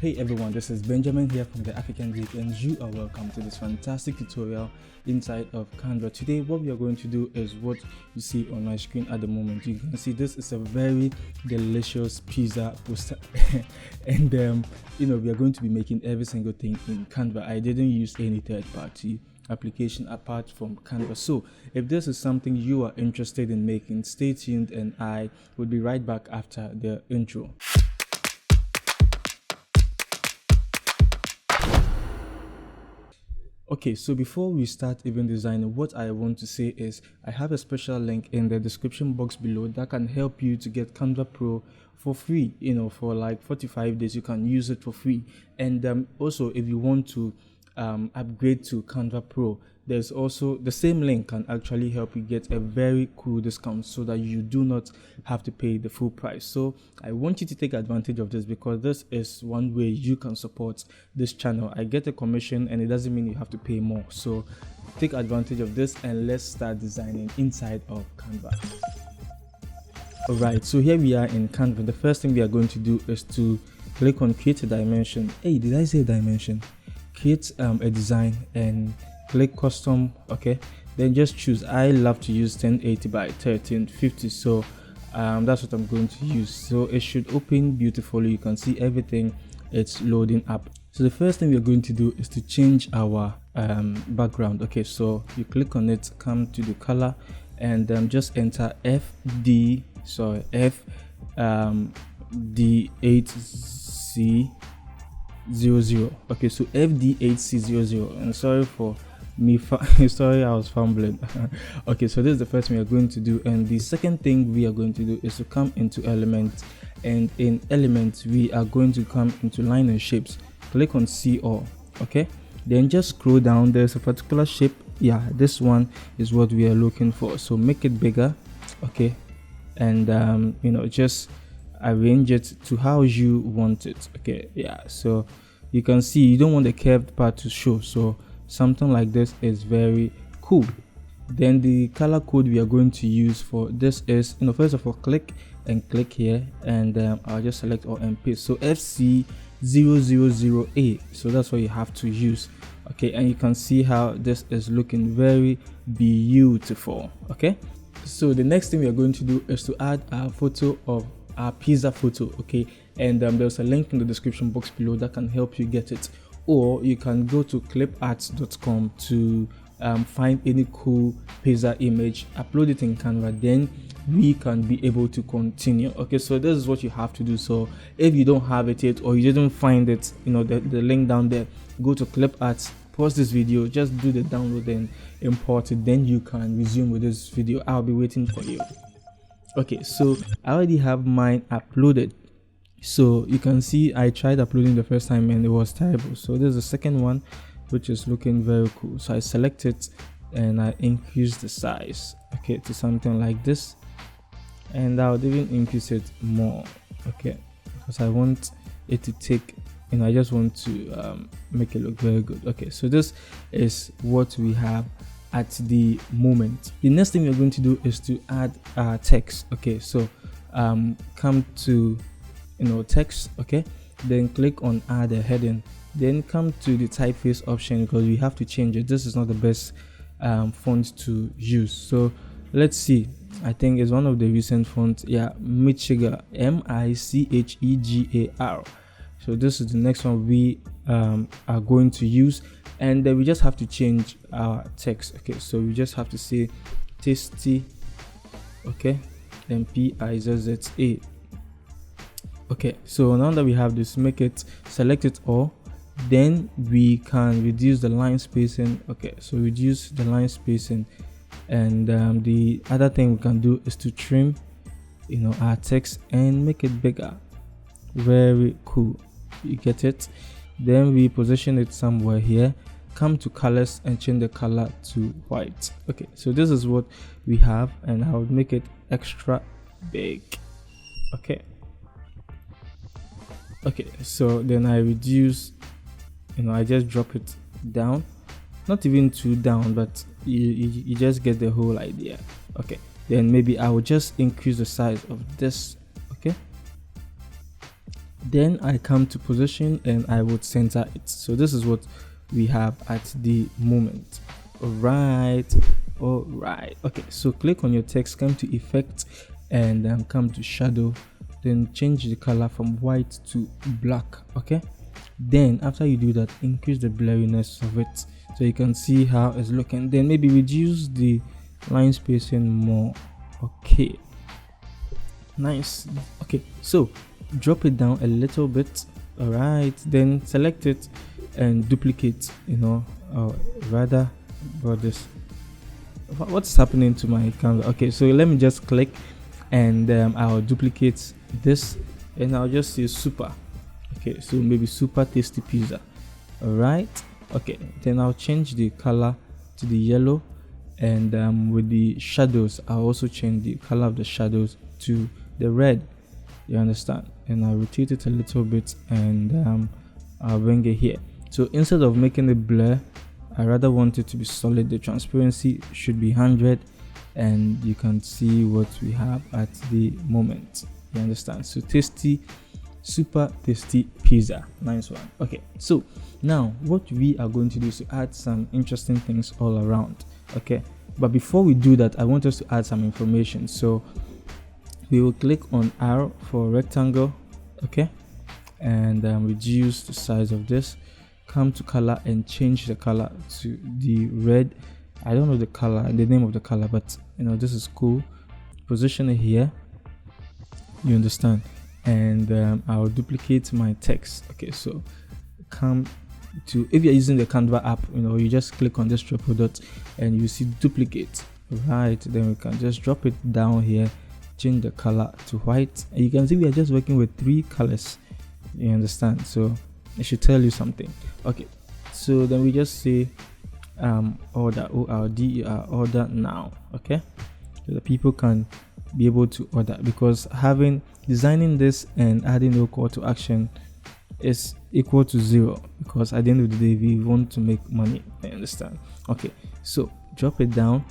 Hey everyone, this is Benjamin here from the African Geek, and you are welcome to this fantastic tutorial inside of Canva. Today what we are going to do is what you see on my screen at the moment. You can see this is a very delicious pizza poster and we are going to be making every single thing in Canva. I didn't use any third-party application apart from Canva. So if this is something you are interested in making, stay tuned and I will be right back after the intro. Okay, so before we start even designing, what I want to say is I have a special link in the description box below that can help you to get Canva Pro for free. For like 45 days you can use it for free. And also if you want to upgrade to Canva Pro, there's also the same link can actually help you get a very cool discount so that you do not have to pay the full price. So I want you to take advantage of this because this is one way you can support this channel. I get a commission and it doesn't mean you have to pay more. So take advantage of this and let's start designing inside of Canva. Alright, so here we are in Canva. The first thing we are going to do is to click on create a dimension. Hey, did I say dimension? Create a design and click custom. Okay, then just choose. I love to use 1080 by 1350, so that's what I'm going to use. So it should open beautifully. You can see everything, it's loading up. So the first thing we're going to do is to change our background. Okay, so you click on it, come to the color and just enter FD8C00. Okay, so FD8C00. and sorry for me sorry, I was fumbling. Okay, so this is the first thing we are going to do, and the second thing we are going to do is to come into element, and in element we are going to come into line and shapes. Click on see all. Okay, then just scroll down. There's a particular shape. Yeah, this one is what we are looking for, so make it bigger. Okay, and just arrange it to how you want it. Okay, yeah, so you can see you don't want the curved part to show, so something like this is very cool. Then the color code we are going to use for this is, first of all, click here, and I'll just select all and paste. So FC000A, so that's what you have to use. Okay, and you can see how this is looking very beautiful. Okay, so the next thing we are going to do is to add a photo of our pizza photo. Okay, and there's a link in the description box below that can help you get it, or you can go to clipart.com to find any cool pizza image, upload it in Canva, then we can be able to continue. Okay, so this is what you have to do. So if you don't have it yet or you didn't find it, the link down there, go to clipart, pause this video, just do the download and import it, then you can resume with this video. I'll be waiting for you. Okay, so I already have mine uploaded. So you can see I tried uploading the first time and it was terrible. So there's the second one, which is looking very cool. So I select it and I increase the size, okay, to something like this, and I would even increase it more, okay, because I want it to take, I just want to make it look very good. Okay, so this is what we have at the moment. The next thing we're going to do is to add text. Okay, so come to text. Okay, then click on add a heading, then come to the typeface option because we have to change it. This is not the best font to use, so let's see. I think it's one of the recent fonts. Yeah, Michigar, Michegar. So this is the next one we are going to use, and then we just have to change our text. Okay, so we just have to say tasty. Okay, then PIZZA. Okay, so now that we have this, select it all, then we can reduce the line spacing. Okay, so reduce the line spacing, and the other thing we can do is to trim our text and make it bigger. Very cool, you get it. Then we position it somewhere here, come to colors and change the color to white. Okay, so this is what we have, and I would make it extra big. Okay, so then I reduce, I just drop it down, not even too down, but you just get the whole idea. Okay, then maybe I will just increase the size of this. Okay, Then I come to position and I would center it. So this is what we have at the moment. All right. Okay, so click on your text, come to effect, and come to shadow, then change the color from white to black. Okay, then after you do that, increase the blurriness of it so you can see how it's looking. Then maybe reduce the line spacing more. Okay, nice. Okay, so drop it down a little bit. All right, then select it and duplicate, or rather about this. What's happening to my Canva? Okay, so let me just click and I'll duplicate this and I'll just say super. Okay, so maybe super tasty pizza. All right, okay, then I'll change the color to the yellow, and with the shadows I'll also change the color of the shadows to the red. You understand? And I'll rotate it a little bit, and I'll bring it here. So instead of making it blur, I rather want it to be solid. The transparency should be 100, and you can see what we have at the moment. You understand? So tasty, super tasty pizza. Nice one. Okay, so now what we are going to do is to add some interesting things all around. Okay, but before we do that, I want us to add some information. So we will click on R for rectangle. Okay, and reduce the size of this. Come to color and change the color to the red. I don't know the name of the color, but this is cool. Position it here. You understand? And I'll duplicate my text. Okay, so come to, if you're using the Canva app, you just click on this triple dot and you see duplicate. Right, then we can just drop it down here, change the color to white, and you can see we are just working with 3 colors. You understand? So it should tell you something. Okay, so then we just say order, ORDER, order now. Okay, so the people can be able to order, because designing this and adding no call to action is equal to 0, because at the end of the day we want to make money. I understand? Okay, so drop it down,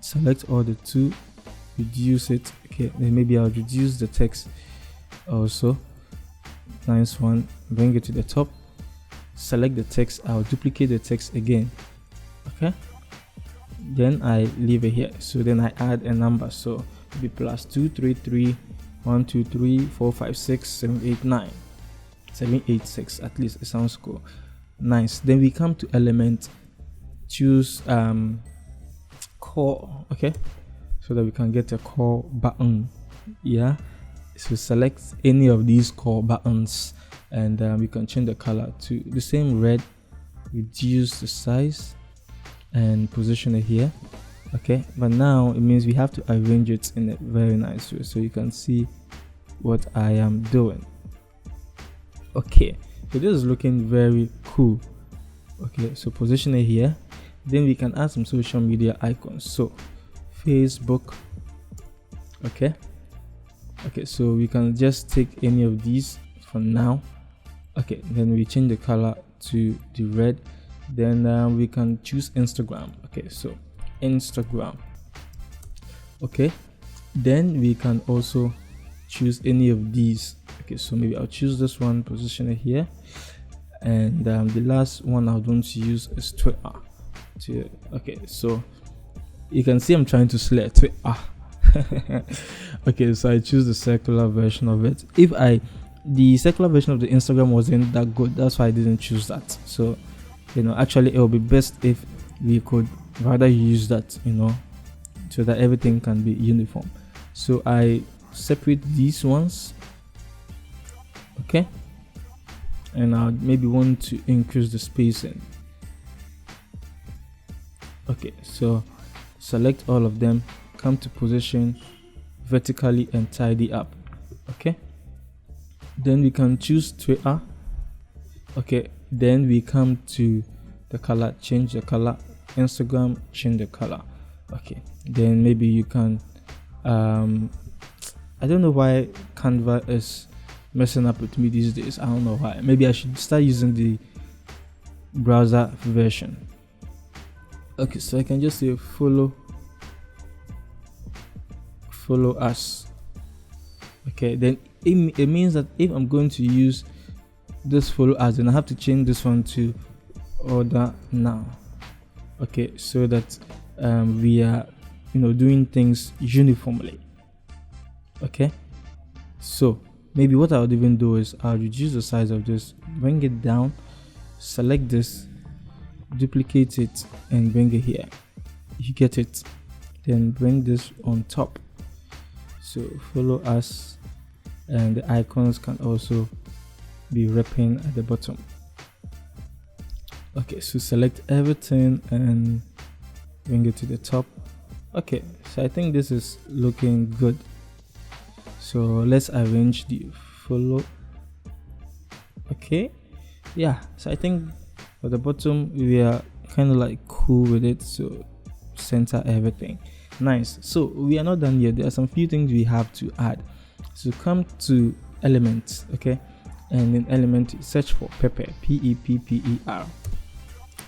select all the 2, reduce it. Okay, then maybe I'll reduce the text also. Nice one. Bring it to the top, select the text, I'll duplicate the text again. Okay, then I leave it here. So then I add a number, so it'll be +2 3 3 1 2 3 4 5 6 7 8 9 7 8 6. At least it sounds cool. Nice. Then we come to element, choose core. Okay, so that we can get a core button. Yeah, so select any of these core buttons, and we can change the color to the same red, reduce the size and position it here. Okay, but now it means we have to arrange it in a very nice way so you can see what I am doing. Okay, so this is looking very cool. Okay, so position it here, then we can add some social media icons. So Facebook. Okay, so we can just take any of these for now. Okay, then we change the color to the red, then we can choose Instagram. Okay, so Instagram. Okay, then we can also choose any of these. Okay, so maybe I'll choose this one, position it here, and the last one I want to use is Twitter. Okay, so you can see I'm trying to select Twitter. Okay, so I choose the circular version of it. The circular version of the Instagram wasn't that good, that's why I didn't choose that. So actually it will be best if we could rather use that, so that everything can be uniform. So I separate these ones. Okay, and I maybe want to increase the spacing. Okay, so select all of them, come to position vertically and tidy up. Okay, then we can choose Twitter. Okay, then we come to the color, change the color. Instagram, change the color. Okay, then maybe you can I don't know why Canva is messing up with me these days. I don't know why. Maybe I should start using the browser version. Okay, so I can just say follow us. Okay, then it means that if I'm going to use this follow as, then I have to change this one to order now. Okay, so that we are doing things uniformly. Okay, so maybe what I would even do is I'll reduce the size of this, bring it down, select this, duplicate it, and bring it here. You get it? Then bring this on top. So follow us, and the icons can also be wrapping at the bottom. Okay, so select everything and bring it to the top. Okay, so I think this is looking good. So let's arrange the follow. Okay, yeah, so I think for the bottom we are kind of like cool with it. So center everything. Nice. So we are not done yet. There are some few things we have to add. So come to elements, okay, and in element search for pepper, P-E-P-P-E-R.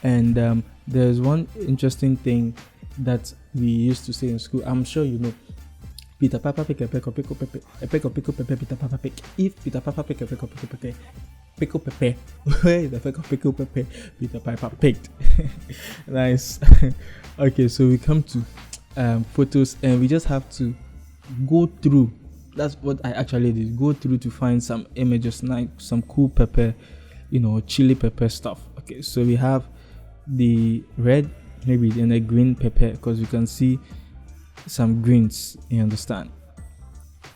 And there's one interesting thing that we used to say in school. I'm sure you know. Peter Papa pick a peck of pickle pepper, a peck of pickle pepper, Peter Papa pick. If Peter Papa pick a peck of pickle pepper, where is the peck of pickle pepper? Peter Papa picked. Nice. Okay, so we come to photos, and we just have to go through. That's what I actually did. Go through to find some images, like some cool pepper, chili pepper stuff. Okay, so we have the red, maybe then a green pepper, because you can see some greens, you understand.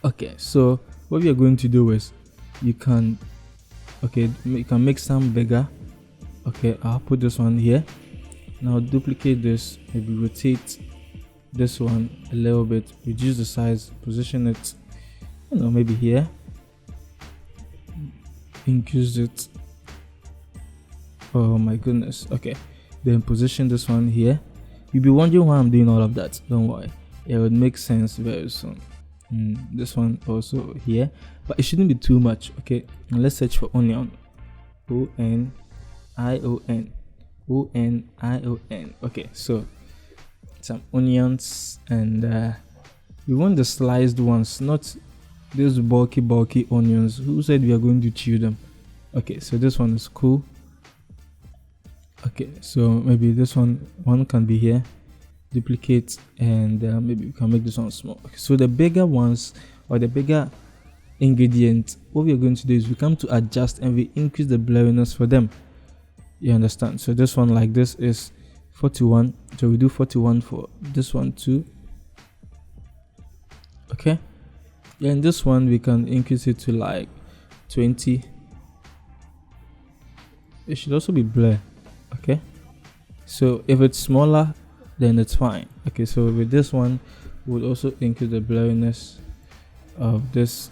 Okay, so what we are going to do is you can make some bigger. Okay, I'll put this one here. Now duplicate this, maybe rotate this one a little bit, reduce the size, position it maybe here, increase it. Oh my goodness. Okay, then position this one here. You'll be wondering why I'm doing all of that. Don't worry, it would make sense very soon. This one also here, but it shouldn't be too much. Okay, and let's search for onion. O-N-I-O-N. O-N-I-O-N. Okay, so some onions, and we want the sliced ones, not those bulky onions. Who said we are going to chew them? Okay, so this one is cool. Okay, so maybe this one can be here, duplicate, and maybe we can make this one small. Okay, so the bigger ones, or the bigger ingredient, what we are going to do is we come to adjust and we increase the blurriness for them. You understand? So this one like this is 41, so we do 41 for this one too. Okay, and this one we can increase it to like 20. It should also be blur. Okay, so if it's smaller, then it's fine. Okay, so with this one we'll also increase the blurriness of this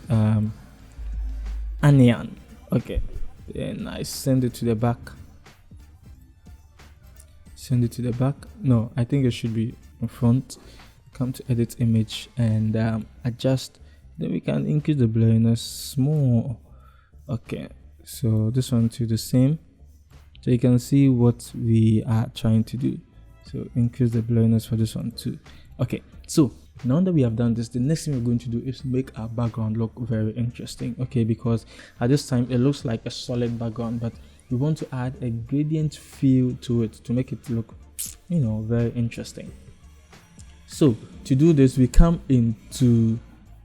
onion. Okay, then I send it to the back. No, I think it should be in front. Come to edit image and adjust. Then we can increase the blurriness small. Okay, so this one to the same, so you can see what we are trying to do. So increase the blurriness for this one too. Okay, so now that we have done this, the next thing we're going to do is make our background look very interesting. Okay, because at this time it looks like a solid background, but we want to add a gradient feel to it to make it look very interesting. So to do this, we come into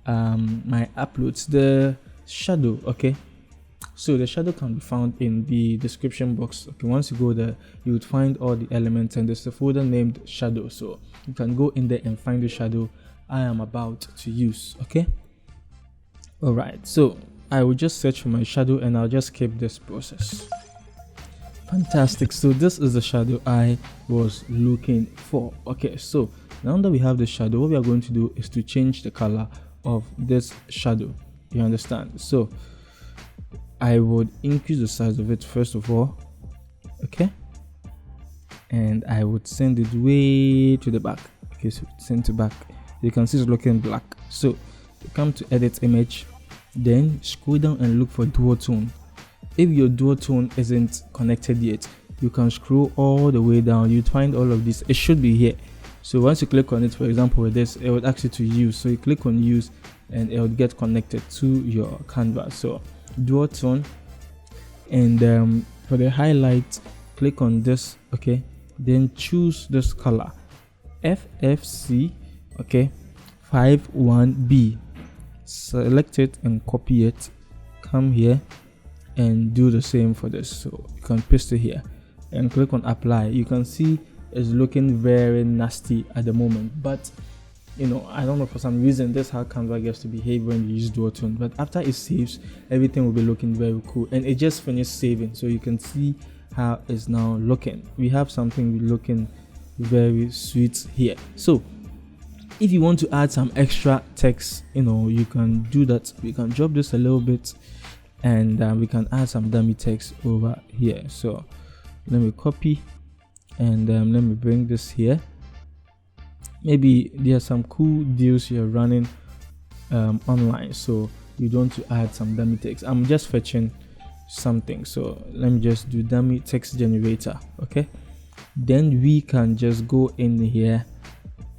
my uploads, the shadow. Okay, so the shadow can be found in the description box. Okay, once you go there, you would find all the elements, and there's a folder named shadow, so you can go in there and find the shadow I am about to use. Okay, all right, so I will just search for my shadow and I'll just skip this process. Fantastic, so this is the shadow I was looking for. Okay, so now that we have the shadow, what we are going to do is to change the color of this shadow. You understand? So I would increase the size of it first of all. Okay, and I would send it way to the back. Okay, so send to back. You can see it's looking black. So come to edit image, then scroll down and look for dual tone. If your dual tone isn't connected yet, you can scroll all the way down. You'd find all of this. It should be here. So once you click on it, for example with this, it would ask you to use. So you click on use, and it will get connected to your Canva. So dual tone, and for the highlight, click on this, okay, then choose this color FFC, okay, 51B. Select it and copy it, come here and do the same for this. So you can paste it here and click on apply. You can see it's looking very nasty at the moment, but you know, I don't know, for some reason this is how Canva gets to behave when you use dual tone. But after it saves, everything will be looking very cool. And it just finished saving, so you can see how it's now looking. We have something looking very sweet here. So if you want to add some extra text, you know, you can do that. We can drop this a little bit, and we can add some dummy text over here. So let me copy, and let me bring this here. Maybe there are some cool deals you're running online, so you don't want to add some dummy text. I'm just fetching something, so let me just do dummy text generator. Okay, then we can just go in here,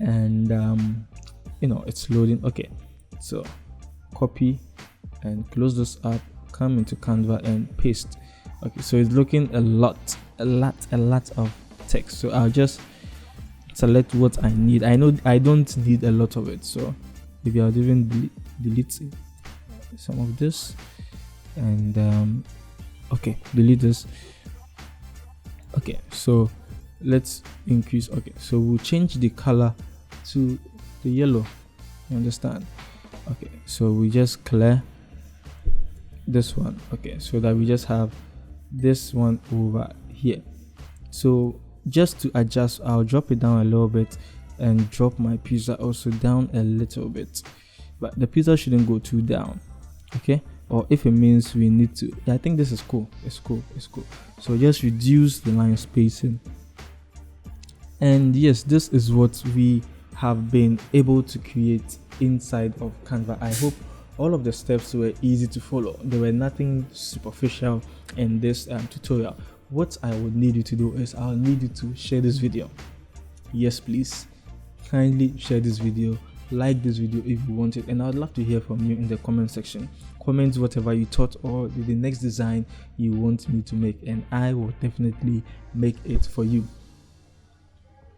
and you know, it's loading. Okay, so copy and close this up, come into Canva and paste. Okay, so it's looking a lot of text, so I'll just select what I need. I know I don't need a lot of it, so maybe I'll even delete some of this, and okay, delete this. Okay, so let's increase. Okay, so we'll change the color to the yellow, you understand? Okay, so we just clear this one, okay, so that we just have this one over here. So just to adjust, I'll drop it down a little bit and drop my pizza also down a little bit, but the pizza shouldn't go too down, okay? Or if it means we need to, yeah, I think this is cool. It's cool. So just reduce the line spacing, and yes, this is what we have been able to create inside of Canva. I hope all of the steps were easy to follow. There were nothing superficial in this tutorial. What I would need you to do is I'll need you to share this video. Yes, please, kindly share this video, like this video if you want it, and I'd love to hear from you in the comment section. Comment whatever you thought or the next design you want me to make, and I will definitely make it for you.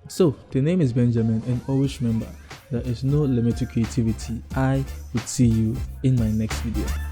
So the name is Benjamin, and always remember, there is no limit to creativity. I will see you in my next video.